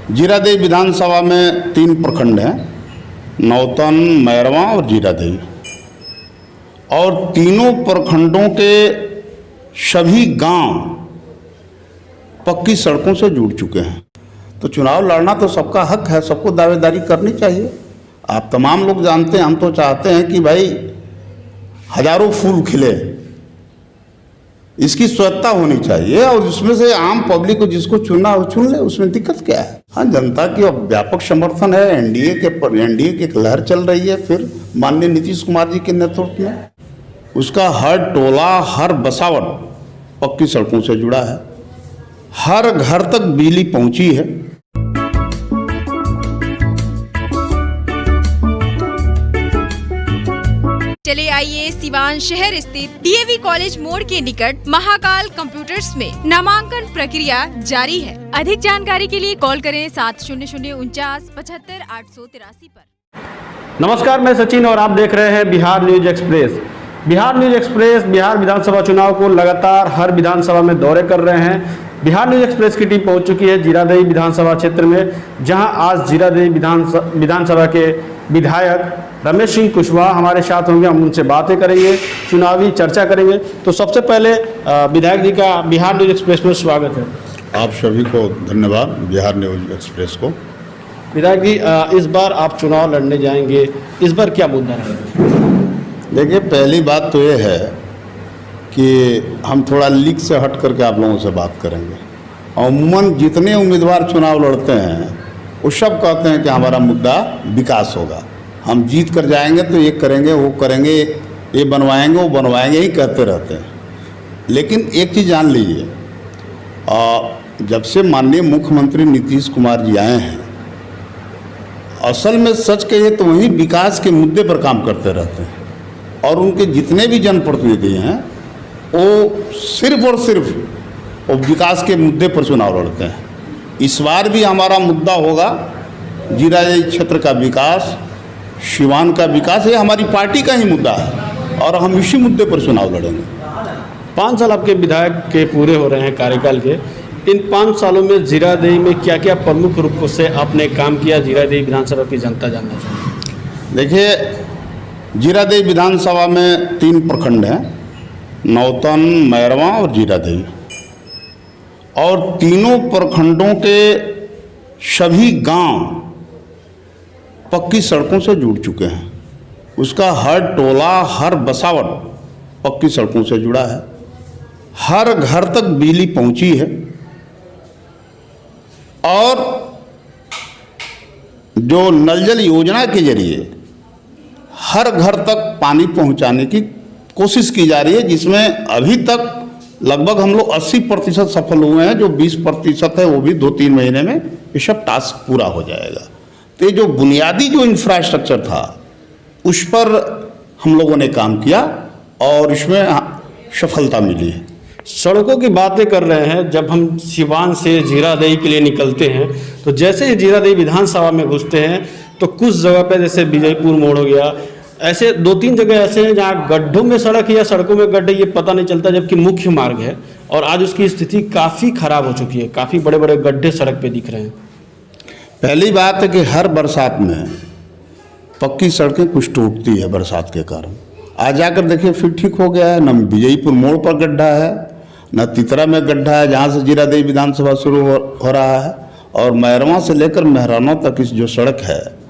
जीरादेई विधानसभा में 3 प्रखंड हैं, नौतन, मैरवा और जीरादेई, और तीनों प्रखंडों के सभी गांव पक्की सड़कों से जुड़ चुके हैं। तो चुनाव लड़ना तो सबका हक है, सबको दावेदारी करनी चाहिए। आप तमाम लोग जानते हैं, हम तो चाहते हैं कि भाई हजारों फूल खिले, इसकी स्वच्छता होनी चाहिए, और उसमें से आम पब्लिक को जिसको चुनना हो चुन ले, उसमें दिक्कत क्या है। हाँ, जनता की अब व्यापक समर्थन है, एनडीए की एक लहर चल रही है फिर माननीय नीतीश कुमार जी के नेतृत्व में। उसका हर टोला, हर बसावट पक्की सड़कों से जुड़ा है, हर घर तक बिजली पहुंची है। चले आइए सिवान शहर स्थित डीएवी कॉलेज मोड़ के निकट महाकाल कंप्यूटर्स में नामांकन प्रक्रिया जारी है। अधिक जानकारी के लिए कॉल करें 700949 पर। नमस्कार, मैं सचिन और आप देख रहे हैं Bihar news express. Bihar news express Bihar विधानसभा चुनाव को लगातार हर विधानसभा में दौरे कर रहे हैं। बिहार न्यूज एक्सप्रेस की टीम पहुंच चुकी है जीरादेई विधानसभा क्षेत्र में, जहां आज जीरादेई विधानसभा के विधायक रमेश सिंह कुशवाहा हमारे साथ होंगे। हम उनसे बातें करेंगे, चुनावी चर्चा करेंगे। तो सबसे पहले विधायक जी का बिहार न्यूज एक्सप्रेस में स्वागत है। आप सभी को धन्यवाद, बिहार न्यूज एक्सप्रेस को। विधायक जी, इस बार आप चुनाव लड़ने जाएंगे, इस बार क्या मुद्दा रहेगा? देखिए, पहली बात तो ये है कि हम थोड़ा लीक से हट करके आप लोगों से बात करेंगे। अमूमन जितने उम्मीदवार चुनाव लड़ते हैं वो सब कहते हैं कि हमारा मुद्दा विकास होगा, हम जीत कर जाएंगे तो ये करेंगे, वो करेंगे, ये बनवाएंगे, वो बनवाएंगे, ही कहते रहते हैं। लेकिन एक चीज़ जान लीजिए, जब से माननीय मुख्यमंत्री नीतीश कुमार जी आए हैं, असल में सच कहिए तो वही विकास के मुद्दे पर काम करते रहते हैं, और उनके जितने भी जनप्रतिनिधि हैं वो सिर्फ और सिर्फ वो विकास के मुद्दे पर चुनाव लड़ते हैं। इस बार भी हमारा मुद्दा होगा जीरादेई क्षेत्र का विकास, सिवान का विकास, ये हमारी पार्टी का ही मुद्दा है और हम इसी मुद्दे पर चुनाव लड़ेंगे। 5 साल आपके विधायक के पूरे हो रहे हैं कार्यकाल के। इन 5 सालों में जीरादेई में क्या क्या प्रमुख रूप से आपने काम किया, जीरादेई विधानसभा की जनता जानना चाहिए। देखिए, जीरादेई विधानसभा में 3 प्रखंड हैं, नौतन, मैरवा और जीरादेई, और तीनों प्रखंडों के सभी गांव पक्की सड़कों से जुड़ चुके हैं। उसका हर टोला, हर बसावट पक्की सड़कों से जुड़ा है, हर घर तक बिजली पहुंची है, और जो नल जल योजना के जरिए हर घर तक पानी पहुंचाने की कोशिश की जा रही है, जिसमें अभी तक लगभग हम लोग 80% सफल हुए हैं। जो 20% है वो भी 2-3 महीने में ये सब टास्क पूरा हो जाएगा। तो ये जो बुनियादी जो इंफ्रास्ट्रक्चर था उस पर हम लोगों ने काम किया और इसमें सफलता मिली है। सड़कों की बातें कर रहे हैं, जब हम सिवान से जीरादेई के लिए निकलते हैं तो जैसे ही जीरादेई विधानसभा में घुसते हैं तो कुछ जगह पे जैसे विजयपुर मोड़ हो गया, ऐसे 2-3 जगह ऐसे हैं जहाँ गड्ढों में सड़क है या सड़कों में गड्ढे, ये पता नहीं चलता, जबकि मुख्य मार्ग है और आज उसकी स्थिति काफ़ी खराब हो चुकी है, काफ़ी बड़े बड़े गड्ढे सड़क पे दिख रहे हैं। पहली बात है कि हर बरसात में पक्की सड़कें कुछ टूटती है बरसात के कारण। आज जाकर देखिए फिर ठीक हो गया है। न विजयपुर मोड़ पर गड्ढा है, न तितरा में गड्ढा है जहाँ से जीरादेई विधानसभा शुरू हो रहा है, और मैरवा से लेकर मेहराना तक इस जो सड़क है,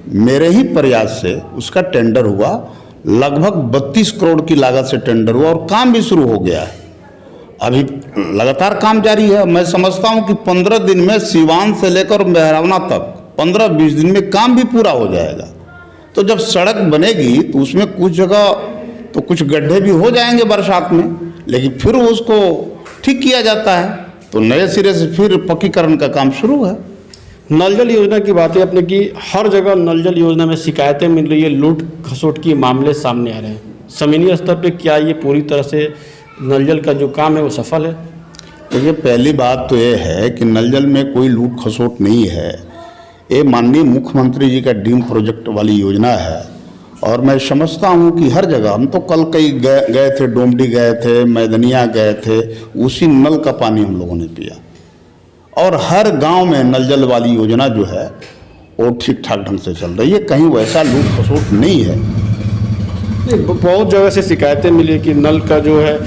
मेरे ही प्रयास से उसका टेंडर हुआ, लगभग 32 करोड़ की लागत से टेंडर हुआ और काम भी शुरू हो गया है। अभी लगातार काम जारी है। मैं समझता हूं कि 15 दिन में सिवान से लेकर मेहराना तक 15-20 दिन में काम भी पूरा हो जाएगा। तो जब सड़क बनेगी तो उसमें कुछ जगह तो कुछ गड्ढे भी हो जाएंगे बरसात में, लेकिन फिर उसको ठीक किया जाता है, तो नए सिरे से फिर पक्कीकरण का काम शुरू है। नल जल योजना की बातें आपने की, हर जगह नल जल योजना में शिकायतें मिल रही है, लूट खसोट की मामले सामने आ रहे हैं। जमीनी स्तर पे क्या ये पूरी तरह से नल जल का जो काम है वो सफल है? देखिए, पहली बात तो ये है कि नल जल में कोई लूट खसोट नहीं है। ये माननीय मुख्यमंत्री जी का ड्रीम प्रोजेक्ट वाली योजना है, और मैं समझता हूँ कि हर जगह, हम तो कल कई गए थे, डोमडी गए थे, मैदनिया गए थे, उसी नल का पानी हम लोगों ने पिया। और हर गांव में नल जल वाली योजना जो है वो ठीक ठाक ढंग से चल रही है, कहीं वैसा लूट खसोट नहीं है। बहुत जगह से शिकायतें मिली कि नल का जो है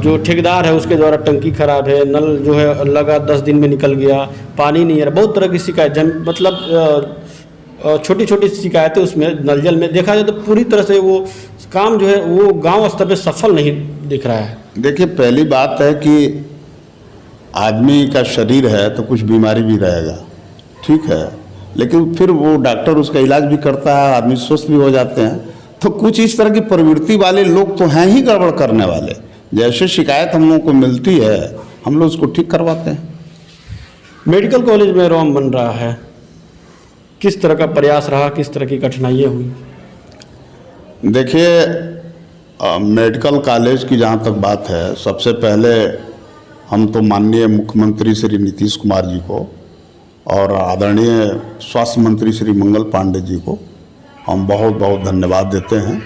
जो ठेकेदार है उसके द्वारा टंकी खराब है, नल जो है लगा 10 दिन में निकल गया, पानी नहीं आ रहा, बहुत तरह की शिकायत मतलब छोटी छोटी शिकायतें उसमें नल जल में देखा जाए तो पूरी तरह से वो काम जो है वो गांव स्तर पे सफल नहीं दिख रहा है। देखिए, पहली बात है कि आदमी का शरीर है तो कुछ बीमारी भी रहेगा, ठीक है, लेकिन फिर वो डॉक्टर उसका इलाज भी करता है, आदमी स्वस्थ भी हो जाते हैं। तो कुछ इस तरह की प्रवृत्ति वाले लोग तो हैं ही गड़बड़ करने वाले। जैसे शिकायत हम लोगों को मिलती है हम लोग उसको ठीक करवाते हैं। मेडिकल कॉलेज में रॉम बन रहा है, किस तरह का प्रयास रहा, किस तरह की कठिनाइयाँ हुई? देखिए, मेडिकल कॉलेज की जहाँ तक बात है, सबसे पहले हम तो माननीय मुख्यमंत्री श्री नीतीश कुमार जी को और आदरणीय स्वास्थ्य मंत्री श्री मंगल पांडे जी को हम बहुत बहुत धन्यवाद देते हैं।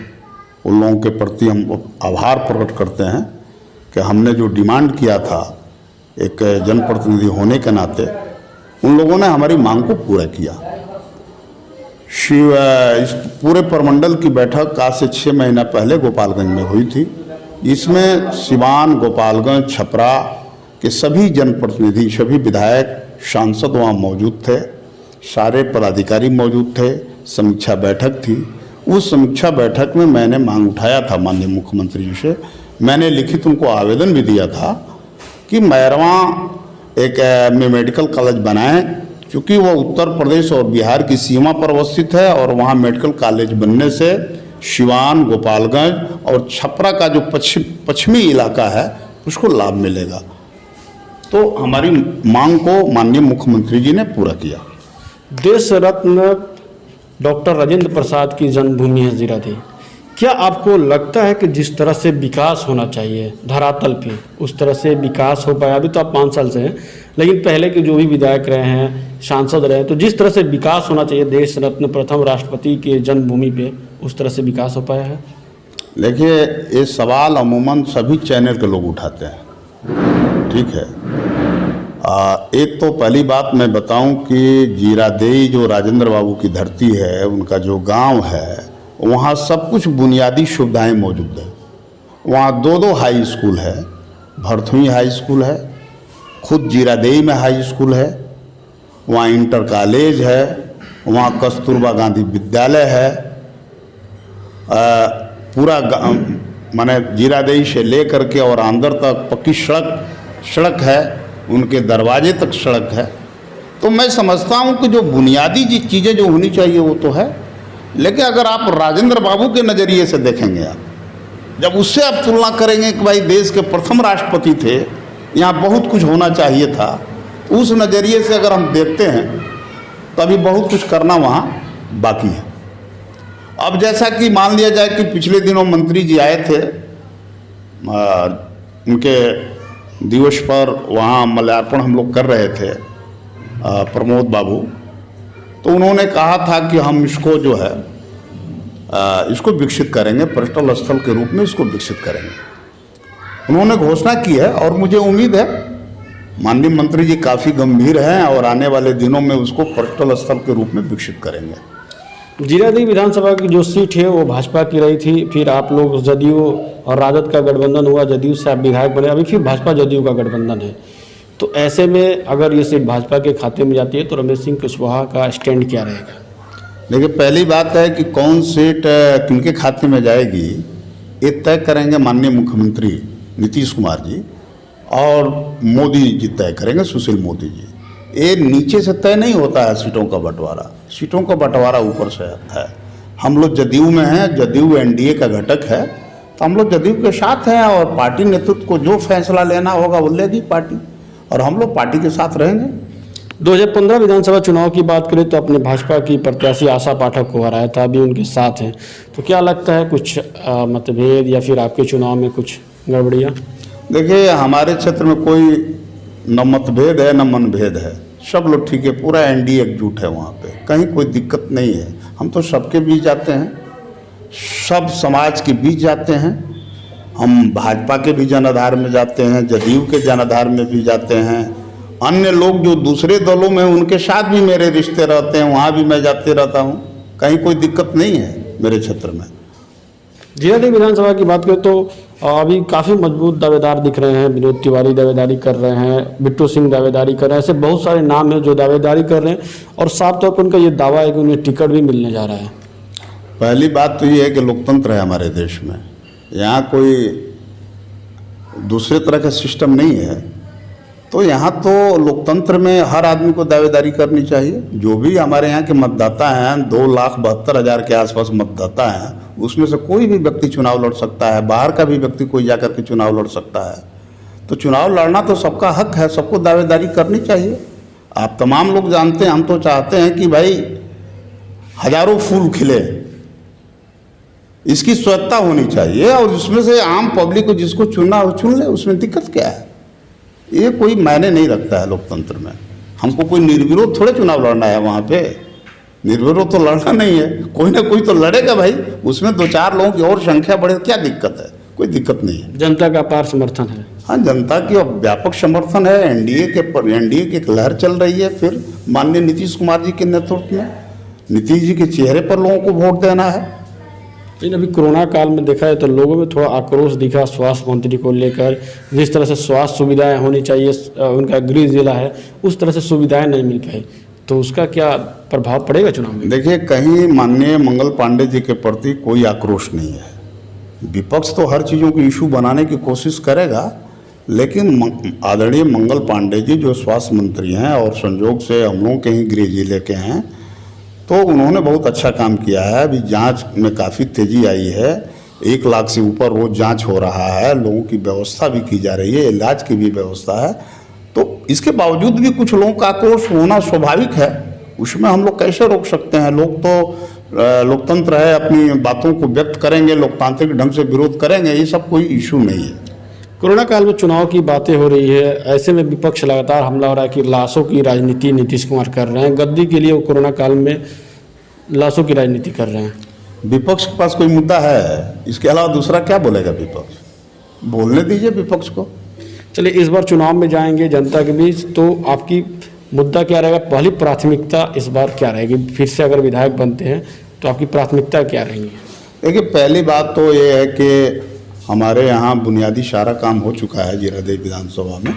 उन लोगों के प्रति हम आभार प्रकट करते हैं कि हमने जो डिमांड किया था एक जनप्रतिनिधि होने के नाते, उन लोगों ने हमारी मांग को पूरा किया। इस पूरे प्रमंडल की बैठक आज से 6 महीना पहले गोपालगंज में हुई थी। इसमें सिवान, गोपालगंज, छपरा के सभी जनप्रतिनिधि, सभी विधायक, सांसद वहाँ मौजूद थे, सारे पदाधिकारी मौजूद थे। समीक्षा बैठक थी। उस समीक्षा बैठक में मैंने मांग उठाया था माननीय मुख्यमंत्री जी से। मैंने लिखित उनको आवेदन भी दिया था कि मैरवा एक मेडिकल कॉलेज बनाएं, क्योंकि वो उत्तर प्रदेश और बिहार की सीमा पर अवस्थित है और वहाँ मेडिकल कॉलेज बनने से सिवान, गोपालगंज और छपरा का जो पश्चिमी इलाका है उसको लाभ मिलेगा। तो हमारी मांग को माननीय मुख्यमंत्री जी ने पूरा किया। देश रत्न डॉक्टर राजेंद्र प्रसाद की जन्मभूमि है जीरादेई। क्या आपको लगता है कि जिस तरह से विकास होना चाहिए धरातल पे उस तरह से विकास हो पाया? अभी तो आप 5 साल से हैं, लेकिन पहले के जो भी विधायक रहे हैं, सांसद रहे हैं, तो जिस तरह से विकास होना चाहिए देश रत्न प्रथम राष्ट्रपति के जन्मभूमि पे, उस तरह से विकास हो पाया है? देखिए, ये सवाल अमूमन सभी चैनल के लोग उठाते हैं, ठीक है। एक तो पहली बात मैं बताऊं कि जीरादेई जो राजेंद्र बाबू की धरती है, उनका जो गांव है, वहाँ सब कुछ बुनियादी सुविधाएं मौजूद है। वहाँ 2 हाई स्कूल है, भरथुई हाई स्कूल है, खुद जीरादेई में हाई स्कूल है, वहाँ इंटर कॉलेज है, वहाँ कस्तूरबा गांधी विद्यालय है। पूरा माने जीरादेई से लेकर के और अंदर तक पक्की सड़क है, उनके दरवाजे तक सड़क है। तो मैं समझता हूँ कि जो बुनियादी चीज़ें जो होनी चाहिए वो तो है, लेकिन अगर आप राजेंद्र बाबू के नज़रिए से देखेंगे, आप जब उससे आप तुलना करेंगे कि भाई देश के प्रथम राष्ट्रपति थे, यहाँ बहुत कुछ होना चाहिए था, तो उस नज़रिए से अगर हम देखते हैं तो अभी बहुत कुछ करना वहाँ बाकी है। अब जैसा कि मान लिया जाए कि पिछले दिनों मंत्री जी आए थे, उनके दिवस पर वहाँ माल्यार्पण हम लोग कर रहे थे, प्रमोद बाबू, तो उन्होंने कहा था कि हम इसको जो है इसको विकसित करेंगे, पर्यटन स्थल के रूप में इसको विकसित करेंगे। उन्होंने घोषणा की है और मुझे उम्मीद है माननीय मंत्री जी काफ़ी गंभीर हैं और आने वाले दिनों में उसको पर्यटन स्थल के रूप में विकसित करेंगे। जीरादेई विधानसभा की जो सीट है वो भाजपा की रही थी, फिर आप लोग जदयू और राजद का गठबंधन हुआ, जदयू से आप विधायक बने, अभी फिर भाजपा जदयू का गठबंधन है। तो ऐसे में अगर ये सीट भाजपा के खाते में जाती है तो रमेश सिंह कुशवाहा का स्टैंड क्या रहेगा? देखिए, पहली बात है कि कौन सीट किनके खाते में जाएगी ये तय करेंगे माननीय मुख्यमंत्री नीतीश कुमार जी और मोदी जी तय करेंगे, सुशील मोदी जी। ये नीचे से तय नहीं होता है सीटों का बंटवारा, सीटों का बंटवारा ऊपर से है। हम लोग जदयू में हैं, जदयू एनडीए का घटक है, तो हम लोग जदयू के साथ हैं और पार्टी नेतृत्व को जो फैसला लेना होगा वो लेगी पार्टी, और हम लोग पार्टी के साथ रहेंगे। 2015 विधानसभा चुनाव की बात करें तो अपने भाजपा की प्रत्याशी आशा पाठक को हराया था, अभी उनके साथ हैं, तो क्या लगता है कुछ मतभेद या फिर आपके चुनाव में कुछ गड़बड़ियाँ? देखिए, हमारे क्षेत्र में कोई न मतभेद है न मनभेद है, सब लोग ठीक है, पूरा एनडीए एकजुट है, वहाँ पे कहीं कोई दिक्कत नहीं है। हम तो सबके बीच जाते हैं, सब समाज के बीच जाते हैं, हम भाजपा के भी जनाधार में जाते हैं, जदयू के जनाधार में भी जाते हैं अन्य लोग जो दूसरे दलों में उनके साथ भी मेरे रिश्ते रहते हैं, वहाँ भी मैं जाते रहता हूँ, कहीं कोई दिक्कत नहीं है मेरे क्षेत्र में। जीरादेई विधानसभा की बात करें तो अभी काफ़ी मजबूत दावेदार दिख रहे हैं। विनोद तिवारी दावेदारी कर रहे हैं, बिट्टू सिंह दावेदारी कर रहे हैं, ऐसे बहुत सारे नाम हैं जो दावेदारी कर रहे हैं और साफ तौर पर उनका ये दावा है कि उन्हें टिकट भी मिलने जा रहा है। पहली बात तो ये है कि लोकतंत्र है हमारे देश में, यहाँ कोई दूसरे तरह का सिस्टम नहीं है। तो यहाँ तो लोकतंत्र में हर आदमी को दावेदारी करनी चाहिए। जो भी हमारे यहाँ के मतदाता हैं, 2,72,000 के आसपास मतदाता हैं, उसमें से कोई भी व्यक्ति चुनाव लड़ सकता है, बाहर का भी व्यक्ति कोई जाकर के चुनाव लड़ सकता है। तो चुनाव लड़ना तो सबका हक है, सबको दावेदारी करनी चाहिए। आप तमाम लोग जानते हैं, हम तो चाहते हैं कि भाई हजारों फूल खिले, इसकी स्वच्छता होनी चाहिए और इसमें से आम पब्लिक को जिसको चुनना हो चुन ले, उसमें दिक्कत क्या है। ये कोई मायने नहीं रखता है लोकतंत्र में। हमको कोई निर्विरोध थोड़े चुनाव लड़ना है, वहाँ पे निर्विरोध तो लड़ना नहीं है, कोई ना कोई तो लड़ेगा भाई। उसमें 2-4 लोगों की और संख्या बढ़े, क्या दिक्कत है? कोई दिक्कत नहीं है। जनता का अपार समर्थन है। हाँ, जनता की व्यापक समर्थन है। एनडीए की एक लहर चल रही है। फिर माननीय नीतीश कुमार जी के नेतृत्व में, नीतीश जी के चेहरे पर लोगों को वोट देना है। लेकिन अभी कोरोना काल में देखा है तो लोगों में थोड़ा आक्रोश दिखा स्वास्थ्य मंत्री को लेकर। जिस तरह से स्वास्थ्य सुविधाएं होनी चाहिए, उनका गृह जिला है, उस तरह से सुविधाएं नहीं मिल पाई, तो उसका क्या प्रभाव पड़ेगा चुनाव में? देखिए, कहीं माननीय मंगल पांडे जी के प्रति कोई आक्रोश नहीं है। विपक्ष तो हर चीज़ों को इशू बनाने की कोशिश करेगा, लेकिन आदरणीय मंगल पांडे जी जो स्वास्थ्य मंत्री हैं और संयोग से हम लोगों के ही गृह जिले के हैं, तो उन्होंने बहुत अच्छा काम किया है। अभी जांच में काफ़ी तेज़ी आई है, 1 लाख से ऊपर रोज जांच हो रहा है, लोगों की व्यवस्था भी की जा रही है, इलाज की भी व्यवस्था है। तो इसके बावजूद भी कुछ लोगों का आक्रोश होना स्वाभाविक है, उसमें हम लोग कैसे रोक सकते हैं? लोग तो लोकतंत्र है, अपनी बातों को व्यक्त करेंगे, लोकतांत्रिक ढंग से विरोध करेंगे, ये सब कोई इशू नहीं है। कोरोना काल में चुनाव की बातें हो रही है, ऐसे में विपक्ष लगातार हमला हो रहा है कि लाशों की राजनीति नीतीश कुमार कर रहे हैं। गद्दी के लिए वो कोरोना काल में लाशों की राजनीति कर रहे हैं। विपक्ष के पास कोई मुद्दा है? इसके अलावा दूसरा क्या बोलेगा विपक्ष? बोलने दीजिए विपक्ष को। चलिए, इस बार चुनाव में जाएंगे जनता के बीच, तो आपकी मुद्दा क्या रहेगा? पहली प्राथमिकता इस बार क्या रहेगी? फिर से अगर विधायक बनते हैं तो आपकी प्राथमिकता क्या रहेंगी? देखिए, पहली बात तो ये है कि हमारे यहाँ बुनियादी सारा काम हो चुका है जीरादेई विधानसभा में।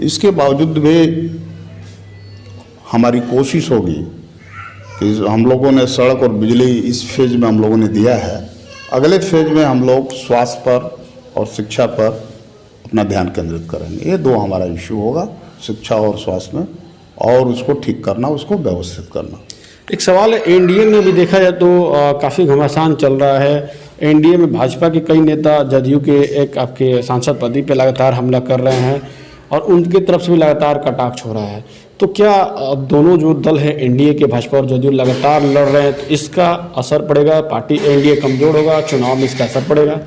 इसके बावजूद भी हमारी कोशिश होगी कि हम लोगों ने सड़क और बिजली इस फेज में हम लोगों ने दिया है, अगले फेज में हम लोग स्वास्थ्य पर और शिक्षा पर अपना ध्यान केंद्रित करेंगे। ये 2 हमारा इशू होगा, शिक्षा और स्वास्थ्य में, और उसको ठीक करना, उसको व्यवस्थित करना। एक सवाल है, एनडीए में भी देखा जाए तो काफ़ी घमासान चल रहा है। एनडीए में भाजपा के कई नेता जदयू के एक आपके सांसद पदी पे लगातार हमला कर रहे हैं और उनकी तरफ से भी लगातार कटाक्ष हो रहा है। तो क्या दोनों जो दल है एनडीए के, भाजपा और जदयू, लगातार लड़ रहे हैं, तो इसका असर पड़ेगा? पार्टी एनडीए कमजोर होगा, चुनाव में इसका असर पड़ेगा?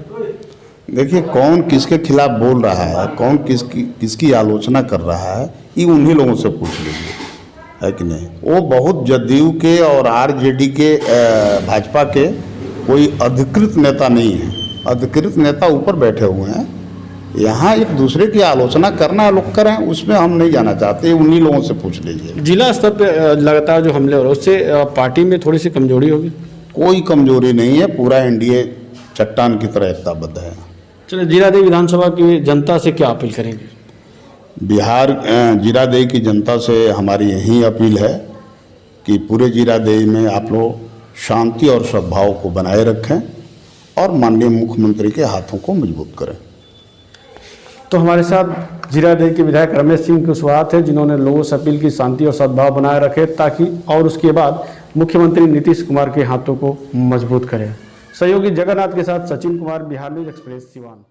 देखिए, कौन किसके खिलाफ बोल रहा है, कौन किसकी आलोचना कर रहा है, ये उन्हीं लोगों से पूछ लीजिए, है कि नहीं? वो बहुत जदयू के और आरजेडी के, भाजपा के कोई अधिकृत नेता नहीं है। अधिकृत नेता ऊपर बैठे हुए हैं। यहाँ एक दूसरे की आलोचना करना लोग करें, उसमें हम नहीं जाना चाहते, उन्हीं लोगों से पूछ लीजिए। जिला स्तर पर लगातार जो हमले हो रहे हैं उससे पार्टी में थोड़ी सी कमजोरी होगी? कोई कमजोरी नहीं है, पूरा एनडीए चट्टान की तरह एकताबद्ध है। चलिए, जीरादेई विधानसभा की जनता से क्या अपील करेंगे? बिहार जीरादेई की जनता से हमारी यही अपील है कि पूरे जीरादेई में आप लोग शांति और सद्भाव को बनाए रखें और माननीय मुख्यमंत्री के हाथों को मजबूत करें। तो हमारे साथ जीरादेई के विधायक रमेश सिंह कुशवाहा थे, जिन्होंने लोगों से अपील की शांति और सद्भाव बनाए रखे, ताकि और उसके बाद मुख्यमंत्री नीतीश कुमार के हाथों को मजबूत करें। सहयोगी जगन्नाथ के साथ सचिन कुमार, बिहार न्यूज एक्सप्रेस, सिवान।